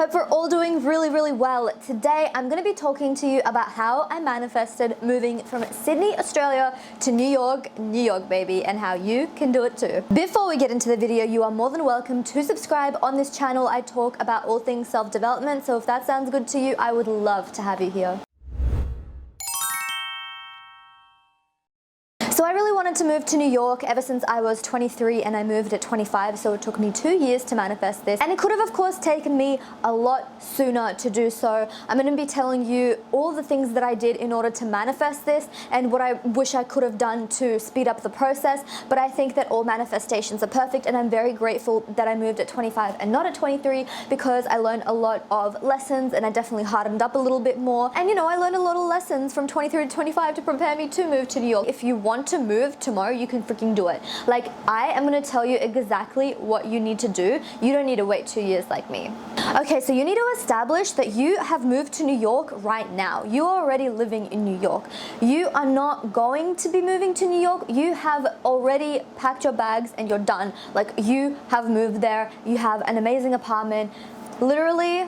hope we're all doing really well. Today I'm going to be talking to you about how I manifested moving from Sydney, Australia to New York, baby, and how you can do it too. Before we get into the video, you are more than welcome to subscribe. On this channel I talk about all things self-development, so if that sounds good to you, I would love to have you here. So I really wanted to move to New York ever since I was 23 and I moved at 25, so it took me 2 years to manifest this. And it could have of course taken me a lot sooner to do so. I'm going to be telling you all the things that I did in order to manifest this and what I wish I could have done to speed up the process, but I think that all manifestations are perfect and I'm very grateful that I moved at 25 and not at 23 because I learned a lot of lessons and I definitely hardened up a little bit more. And you know, I learned a lot of lessons from 23 to 25 to prepare me to move to New York. If you want to move tomorrow, you can freaking do it. Like, I am going to tell you exactly what you need to do. You don't need to wait 2 years like me. Okay, so you need to establish that you have moved to New York right now. You are already living in New York. You are not going to be moving to New York. You have already packed your bags and you're done. Like, you have moved there. You have an amazing apartment. Literally,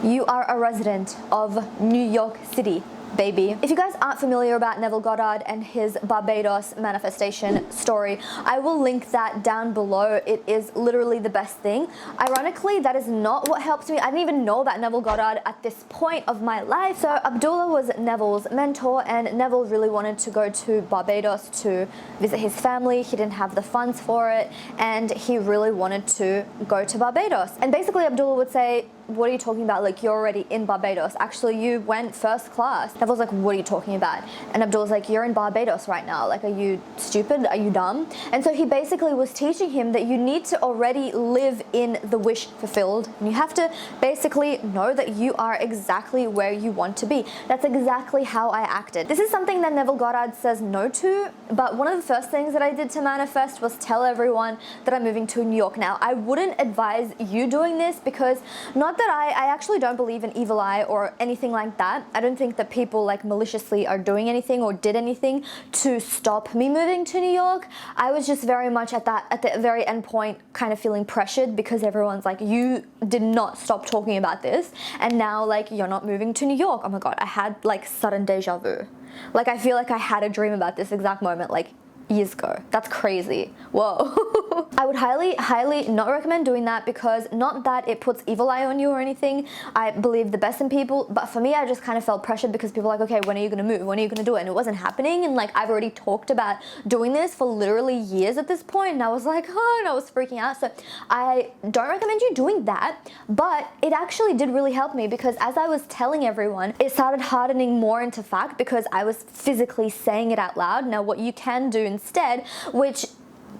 you are a resident of New York City, baby. If you guys aren't familiar about Neville Godard and his Barbados manifestation story, I will link that down below. It is literally the best thing. Ironically, that is not what helped me. I didn't even know about Neville Godard at this point of my life. So Abdullah was Neville's mentor and Neville really wanted to go to Barbados to visit his family. He didn't have the funds for it and he really wanted to go to Barbados. And basically Abdullah would say, what are you talking about? Like, you're already in Barbados. Actually, you went first class. Neville's like, what are you talking about? And Abdullah's like, you're in Barbados right now. Like, are you stupid? Are you dumb? And so he basically was teaching him that you need to already live in the wish fulfilled. And you have to basically know that you are exactly where you want to be. That's exactly how I acted. This is something that Neville Goddard says no to, but one of the first things that I did to manifest was tell everyone that I'm moving to New York. Now, I wouldn't advise you doing this because not that I actually don't believe in evil eye or anything like that. I don't think that people like maliciously are doing anything or did anything to stop me moving to New York. I was just very much at the very end point kind of feeling pressured because everyone's like, you did not stop talking about this and now like you're not moving to New York. Oh my god, I had like sudden deja vu. Like, I feel like I had a dream about this exact moment like years ago. That's crazy. Whoa. I would highly not recommend doing that because not that it puts evil eye on you or anything. I believe the best in people, but for me I just kind of felt pressured because people were like, okay, when are you gonna move? When are you gonna do it? And it wasn't happening, and like I've already talked about doing this for literally years at this point, and I was like, oh, and I was freaking out. So I don't recommend you doing that, but it actually did really help me because as I was telling everyone, it started hardening more into fact because I was physically saying it out loud. Now what you can do instead, which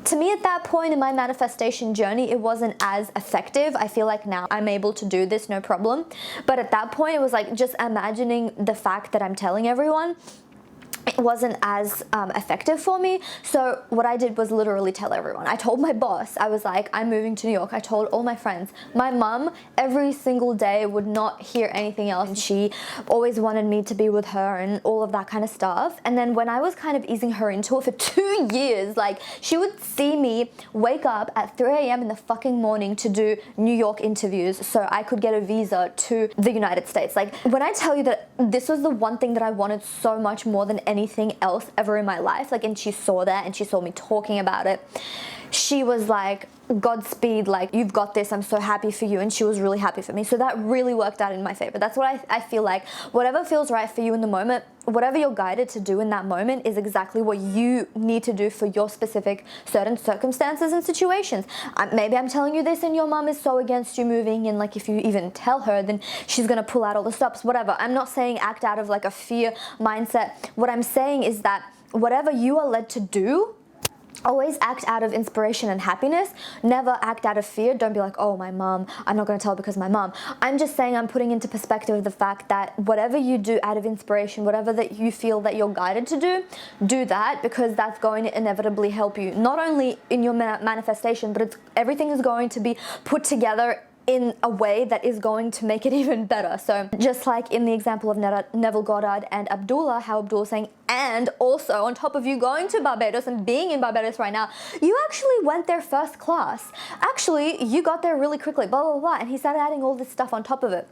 to me at that point in my manifestation journey, it wasn't as effective. I feel like now I'm able to do this no problem. But at that point, it was like just imagining the fact that I'm telling everyone. It wasn't as effective for me. So what I did was literally tell everyone. I told my boss, I was like, I'm moving to New York. I told all my friends. My mom every single day would not hear anything else. And she always wanted me to be with her and all of that kind of stuff. And then when I was kind of easing her into it for 2 years, like she would see me wake up at 3 a.m. in the fucking morning to do New York interviews so I could get a visa to the United States. Like, when I tell you that this was the one thing that I wanted so much more than anything else ever in my life, like, and she saw that and she saw me talking about it, she was like, Godspeed, like, you've got this, I'm so happy for you. And she was really happy for me. So that really worked out in my favor. That's what I feel like. Whatever feels right for you in the moment, whatever you're guided to do in that moment is exactly what you need to do for your specific certain circumstances and situations. Maybe I'm telling you this and your mom is so against you moving, and like if you even tell her, then she's gonna pull out all the stops, whatever. I'm not saying act out of like a fear mindset. What I'm saying is that whatever you are led to do, always act out of inspiration and happiness. Never act out of fear. Don't be like, oh, my mom, I'm not going to tell because my mom. I'm just saying, I'm putting into perspective the fact that whatever you do out of inspiration, whatever that you feel that you're guided to do that, because that's going to inevitably help you, not only in your manifestation, but everything is going to be put together in a way that is going to make it even better. So just like in the example of Neville, Godard and Abdullah, how Abdullah saying, and also on top of you going to Barbados and being in Barbados right now, you actually went there first class. Actually, you got there really quickly, blah, blah, blah. And he started adding all this stuff on top of it.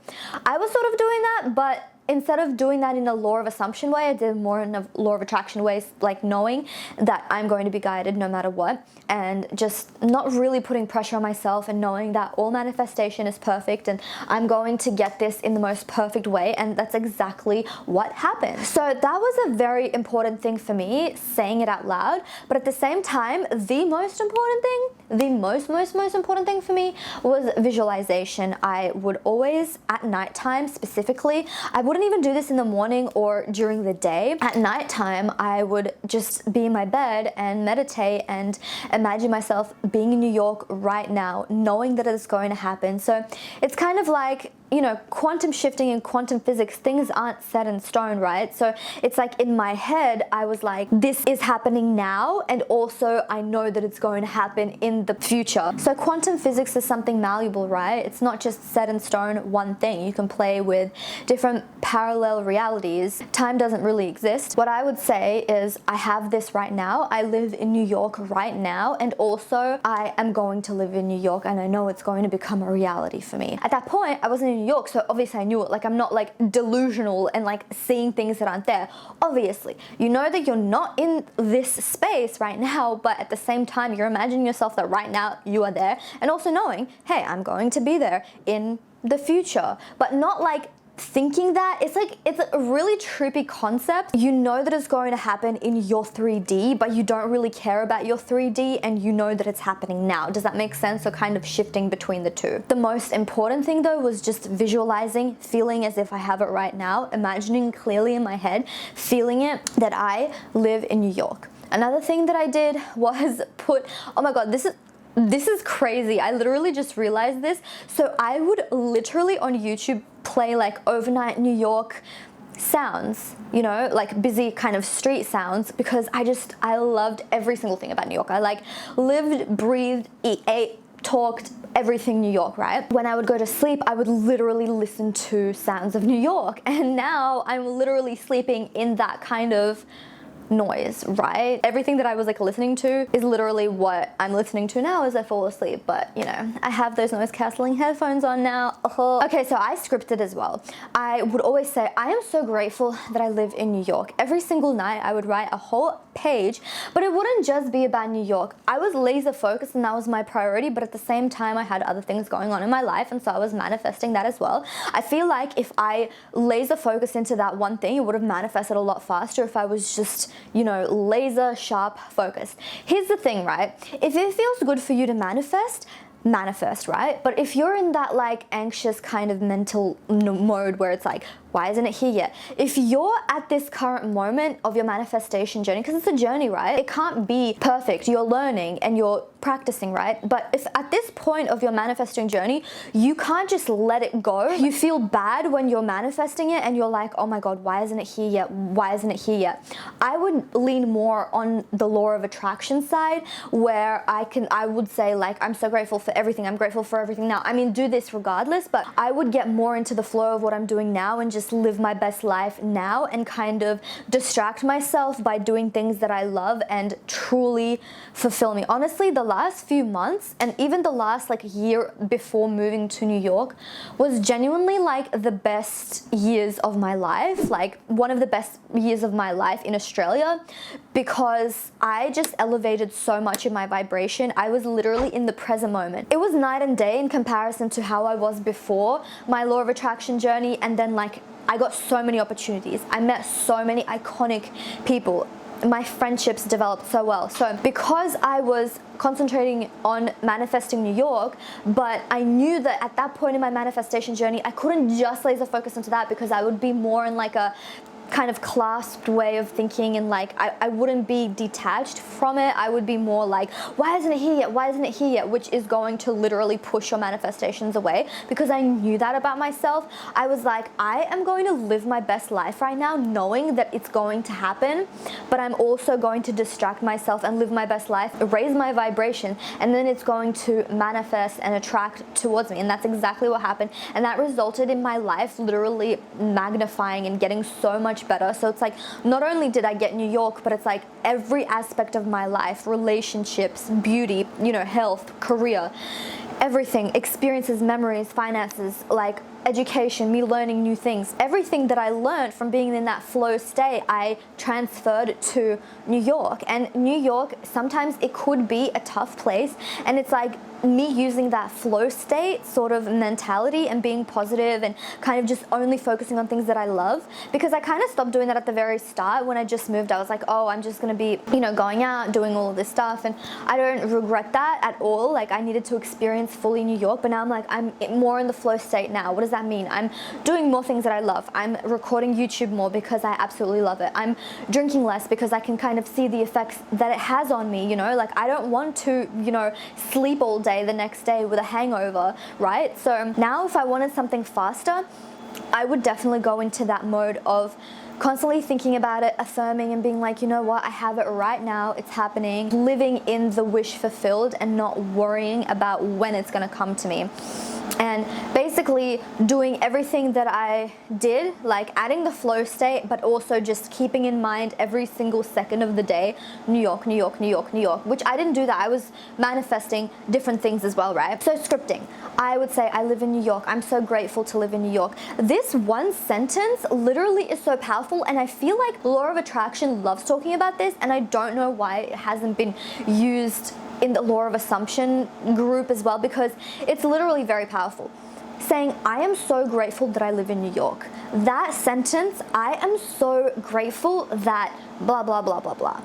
I was sort of doing that, but instead of doing that in a law of assumption way, I did more in a law of attraction way, like knowing that I'm going to be guided no matter what, and just not really putting pressure on myself, and knowing that all manifestation is perfect and I'm going to get this in the most perfect way, and that's exactly what happened. So that was a very important thing for me, saying it out loud. But at the same time, the most important thing, the most important thing for me was visualization. I would always, at nighttime specifically, I wouldn't even do this in the morning or during the day. At nighttime, I would just be in my bed and meditate and imagine myself being in New York right now, knowing that it's going to happen. So it's kind of like, you know, quantum shifting and quantum physics, things aren't set in stone, right? So it's like in my head, I was like, this is happening now, and also I know that it's going to happen in the future. So quantum physics is something malleable, right? It's not just set in stone, one thing. You can play with different parallel realities. Time doesn't really exist. What I would say is I have this right now. I live in New York right now, and also I am going to live in New York, and I know it's going to become a reality for me. At that point, I wasn't in New York, so obviously I knew it. Like, I'm not like delusional and like seeing things that aren't there. Obviously, you know that you're not in this space right now, but at the same time, you're imagining yourself that right now you are there, and also knowing, hey, I'm going to be there in the future, but not like thinking that. It's like, it's a really trippy concept. You know that it's going to happen in your 3D, but you don't really care about your 3D, and you know that it's happening now. Does that make sense? So kind of shifting between the two. The most important thing though was just visualizing, feeling as if I have it right now, imagining clearly in my head, feeling it, that I live in New York. Another thing that I did was put, oh my God, this is crazy. I literally just realized this. So I would literally on YouTube play like overnight New York sounds, you know, like busy kind of street sounds, because I loved every single thing about New York. I like lived, breathed, ate, talked, everything New York, right? When I would go to sleep, I would literally listen to sounds of New York. And now I'm literally sleeping in that kind of noise, right? Everything that I was like listening to is literally what I'm listening to now as I fall asleep. But you know, I have those noise cancelling headphones on now. Okay, so I scripted as well. I would always say, I am so grateful that I live in New York. Every single night I would write a whole page, but it wouldn't just be about New York. I was laser focused and that was my priority, but at the same time I had other things going on in my life, and so I was manifesting that as well. I feel like if I laser focused into that one thing, it would have manifested a lot faster if I was just, you know, laser sharp focused. Here's the thing, right? If it feels good for you to manifest, right? But if you're in that like anxious kind of mental mode where it's like, why isn't it here yet? If you're at this current moment of your manifestation journey, because it's a journey, right? It can't be perfect. You're learning and you're practicing, right? But if at this point of your manifesting journey, you can't just let it go. You feel bad when you're manifesting it and you're like, oh my God, why isn't it here yet? Why isn't it here yet? I would lean more on the law of attraction side, where I would say like, I'm so grateful for everything. I'm grateful for everything now. I mean, do this regardless, but I would get more into the flow of what I'm doing now and just live my best life now, and kind of distract myself by doing things that I love and truly fulfill me. Honestly, the last few months and even the last like year before moving to New York was genuinely like the best years of my life, like one of the best years of my life in Australia, because I just elevated so much in my vibration. I was literally in the present moment. It was night and day in comparison to how I was before my law of attraction journey, and then like I got so many opportunities. I met so many iconic people. My friendships developed so well. So because I was concentrating on manifesting New York, but I knew that at that point in my manifestation journey, I couldn't just laser focus into that, because I would be more in like a kind of clasped way of thinking, and like I wouldn't be detached from it. I would be more like, why isn't it here yet? Why isn't it here yet? Which is going to literally push your manifestations away, because I knew that about myself. I was like, I am going to live my best life right now, knowing that it's going to happen, but I'm also going to distract myself and live my best life, raise my vibration, and then it's going to manifest and attract towards me. And that's exactly what happened. And that resulted in my life literally magnifying and getting so much better. So it's like, not only did I get New York, but it's like every aspect of my life, relationships, beauty, you know, health, career, everything, experiences, memories, finances, like education, me learning new things, everything that I learned from being in that flow state, I transferred to New York. And New York, sometimes it could be a tough place, and it's like me using that flow state sort of mentality and being positive and kind of just only focusing on things that I love, because I kind of stopped doing that at the very start. When I just moved, I was like, oh, I'm just gonna be, you know, going out, doing all of this stuff, and I don't regret that at all. Like, I needed to experience fully New York, but now I'm like, I'm more in the flow state now. What does that mean? I'm doing more things that I love. I'm recording YouTube more because I absolutely love it. I'm drinking less because I can kind of see the effects that it has on me, you know, like I don't want to, you know, sleep all day the next day with a hangover, right? So now if I wanted something faster, I would definitely go into that mode of constantly thinking about it, affirming and being like, you know what, I have it right now, it's happening, living in the wish fulfilled and not worrying about when it's going to come to me. And basically doing everything that I did, like adding the flow state, but also just keeping in mind every single second of the day, New York, New York, New York, New York, which I didn't do that. I was manifesting different things as well, right? So scripting, I would say I live in New York. I'm so grateful to live in New York. This one sentence literally is so powerful, and I feel like Law of Attraction loves talking about this, and I don't know why it hasn't been used in the Law of Assumption group as well, because it's literally very powerful. Saying, I am so grateful that I live in New York. That sentence, I am so grateful that blah, blah, blah, blah, blah.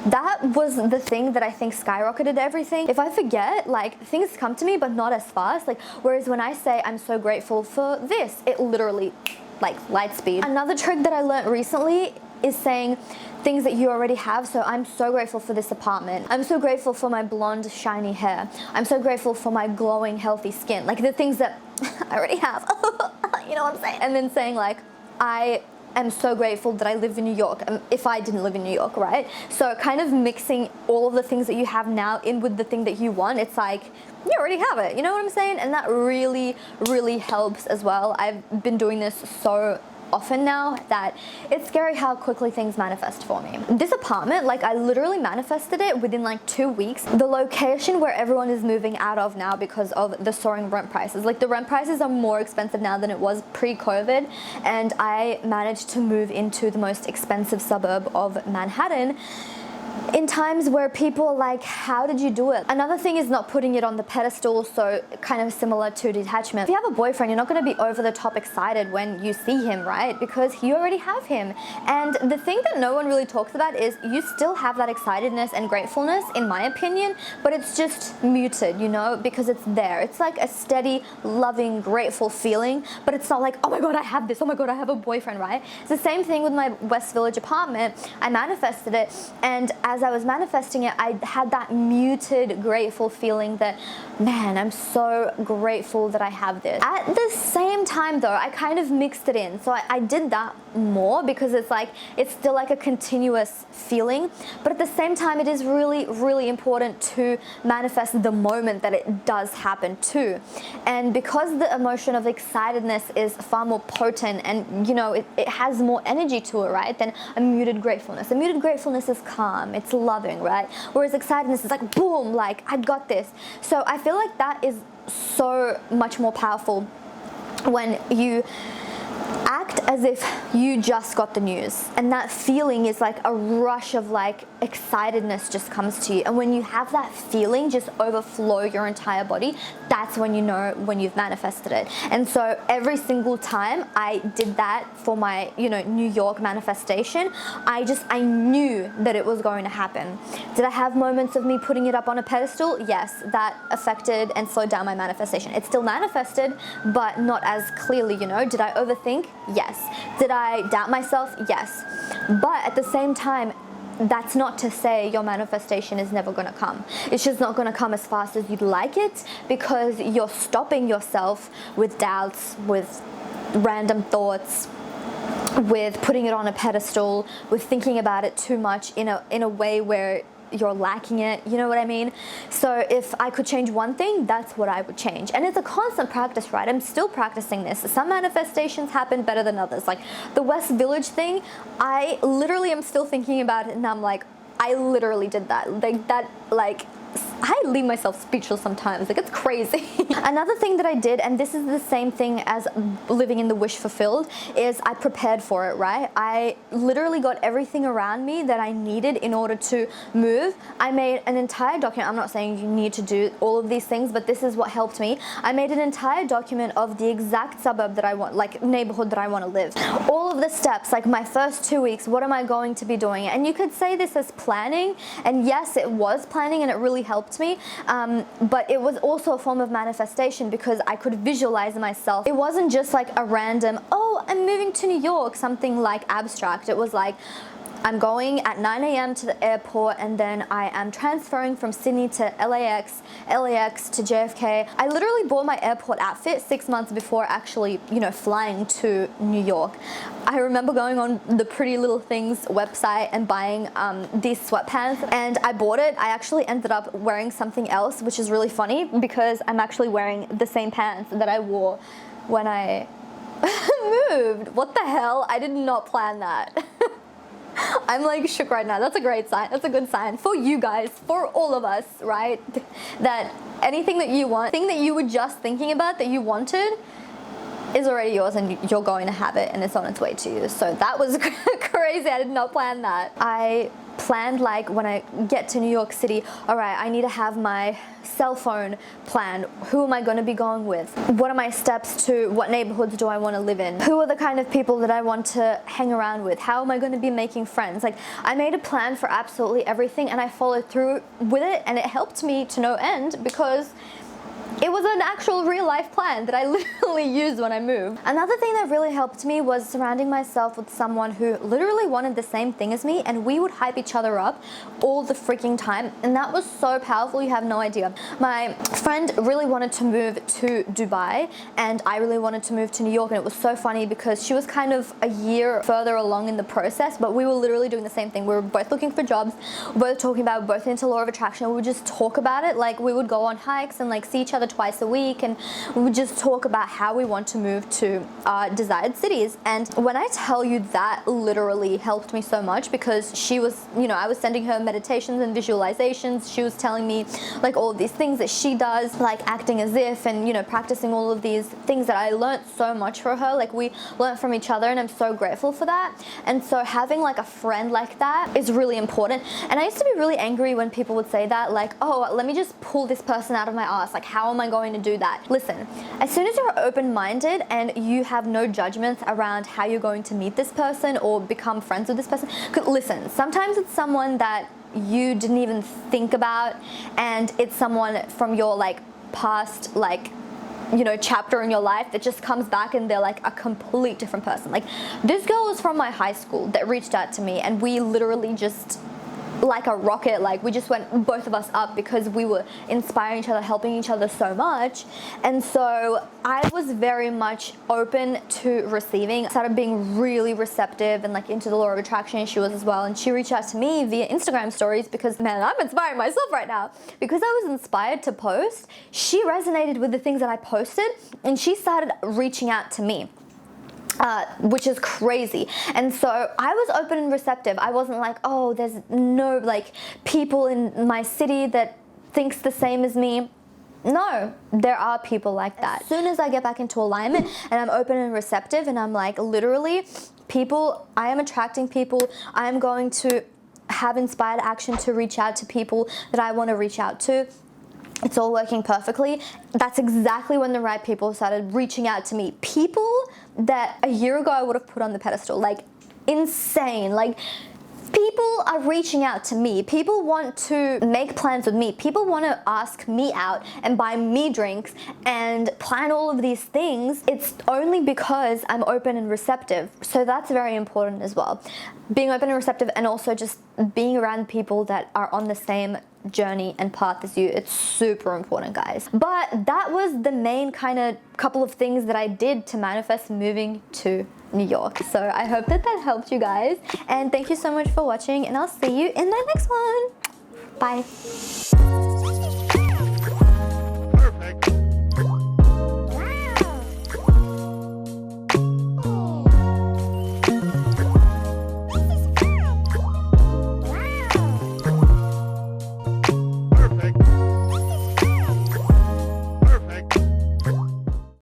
That was the thing that I think skyrocketed everything. If I forget, like, things come to me, but not as fast. Like, whereas when I say I'm so grateful for this, it literally, like, light speed. Another trick that I learned recently is saying things that you already have. So I'm so grateful for this apartment. I'm so grateful for my blonde, shiny hair. I'm so grateful for my glowing, healthy skin. Like the things that I already have. You know what I'm saying? And then saying like, I am so grateful that I live in New York, if I didn't live in New York, right? So kind of mixing all of the things that you have now in with the thing that you want. It's like, you already have it. You know what I'm saying? And that really, really helps as well. I've been doing this so often now that it's scary how quickly things manifest for me. This apartment, like I literally manifested it within like 2 weeks. The location where everyone is moving out of now because of the soaring rent prices. Like the rent prices are more expensive now than it was pre-COVID, and I managed to move into the most expensive suburb of Manhattan in times where people are like, how did you do it? Another thing is not putting it on the pedestal, so kind of similar to detachment. If you have a boyfriend, you're not going to be over the top excited when you see him, right? Because you already have him. And the thing that no one really talks about is you still have that excitedness and gratefulness, in my opinion, but it's just muted, you know, because it's there. It's like a steady, loving, grateful feeling, but it's not like, oh my God, I have this. Oh my God, I have a boyfriend, right? It's the same thing with my West Village apartment. I manifested it, and as I was manifesting it, I had that muted, grateful feeling that, man, I'm so grateful that I have this. At the same time though, I kind of mixed it in. So I did that more because it's like, it's still like a continuous feeling. But at the same time, it is really, really important to manifest the moment that it does happen too. And because the emotion of excitedness is far more potent and, you know, it has more energy to it, right, than a muted gratefulness. A muted gratefulness is calm, it's loving, right? Whereas excitedness is like, boom, like, I got this. So I feel like that is so much more powerful when you act as if you just got the news, and that feeling is like a rush of like excitedness just comes to you. And when you have that feeling just overflow your entire body, that's when you know when you've manifested it. And so every single time I did that for my, you know, New York manifestation, I knew that it was going to happen. Did I have moments of me putting it up on a pedestal? Yes, that affected and slowed down my manifestation. It still manifested, but not as clearly, you know. Did I overthink? think? Yes. Did I doubt myself? Yes. But at the same time, that's not to say your manifestation is never going to come. It's just not going to come as fast as you'd like it, because you're stopping yourself with doubts, with random thoughts, with putting it on a pedestal, with thinking about it too much in a way where you're lacking it, you know what I mean? So if I could change one thing, that's what I would change. And it's a constant practice, right? I'm still practicing this. Some manifestations happen better than others. Like the West Village thing, I literally am still thinking about it, and I'm like, I literally did that. I leave myself speechless sometimes. Like, it's crazy. Another thing that I did, and this is the same thing as living in the wish fulfilled, is I prepared for it, right? I literally got everything around me that I needed in order to move. I made an entire document. I'm not saying you need to do all of these things, but this is what helped me. I made an entire document of the exact suburb that I want, like neighborhood that I want to live. All of the steps, like my first 2 weeks, what am I going to be doing? And you could say this as planning, and yes, it was planning, and it really helped me, but it was also a form of manifestation because I could visualize myself. It wasn't just like a random, oh, I'm moving to New York, something like abstract. It was like, I'm going at 9 a.m. to the airport, and then I am transferring from Sydney to LAX to JFK. I literally bought my airport outfit 6 months before actually, flying to New York. I remember going on the Pretty Little Things website and buying these sweatpants, and I bought it. I actually ended up wearing something else, which is really funny because I'm actually wearing the same pants that I wore when I moved. What the hell? I did not plan that. I'm like shook right now. That's a great sign. That's a good sign for you guys, for all of us, right? That anything that you want, thing that you were just thinking about that you wanted, is already yours, and you're going to have it, and it's on its way to you. So that was crazy. I did not plan that. I planned, like, when I get to New York City, all right, I need to have my cell phone plan. Who am I going to be going with? What are my steps to what neighborhoods do I want to live in? Who are the kind of people that I want to hang around with? How am I going to be making friends? Like, I made a plan for absolutely everything, and I followed through with it, and it helped me to no end because it was an actual real life plan that I literally used when I moved. Another thing that really helped me was surrounding myself with someone who literally wanted the same thing as me, and we would hype each other up all the freaking time, and that was so powerful, you have no idea. My friend really wanted to move to Dubai, and I really wanted to move to New York, and it was so funny because she was kind of a year further along in the process, but we were literally doing the same thing. We were both looking for jobs, both talking about, we're both into law of attraction. We would just talk about it. Like, we would go on hikes and like see each other twice a week, and we would just talk about how we want to move to our desired cities. And when I tell you, that literally helped me so much because she was, I was sending her meditations and visualizations. She was telling me like all of these things that she does, like acting as if, and practicing all of these things that I learned so much from her. Like, we learned from each other, and I'm so grateful for that. And so having like a friend like that is really important. And I used to be really angry when people would say that, like, oh, let me just pull this person out of my ass. Like, how am I going to do that? Listen, as soon as you're open-minded and you have no judgments around how you're going to meet this person or become friends with this person, listen, sometimes it's someone that you didn't even think about, and it's someone from your like past chapter in your life that just comes back, and they're like a complete different person. Like, this girl was from my high school that reached out to me, and we literally just, like a rocket, like we just went, both of us, up because we were inspiring each other, helping each other so much. And so I was very much open to receiving. I started being really receptive and like into the law of attraction. She was as well, and she reached out to me via Instagram stories because, man, I'm inspiring myself right now. Because I was inspired to post, she resonated with the things that I posted, and she started reaching out to me. Which is crazy. And so I was open and receptive. I wasn't like, oh, there's no like people in my city that thinks the same as me. No, there are people like that. As soon as I get back into alignment and I'm open and receptive, and I'm like, literally, people, I am attracting people. I am going to have inspired action to reach out to people that I want to reach out to. It's all working perfectly. That's exactly when the right people started reaching out to me. People that a year ago I would have put on the pedestal, like insane, like people are reaching out to me. People want to make plans with me. People want to ask me out and buy me drinks and plan all of these things. It's only because I'm open and receptive. So that's very important as well. Being open and receptive, and also just being around people that are on the same journey and path as you. It's super important, guys. But that was the main kind of couple of things that I did to manifest moving to New York. So I hope that helped you guys, and thank you so much for watching, and I'll see you in the next one. Bye.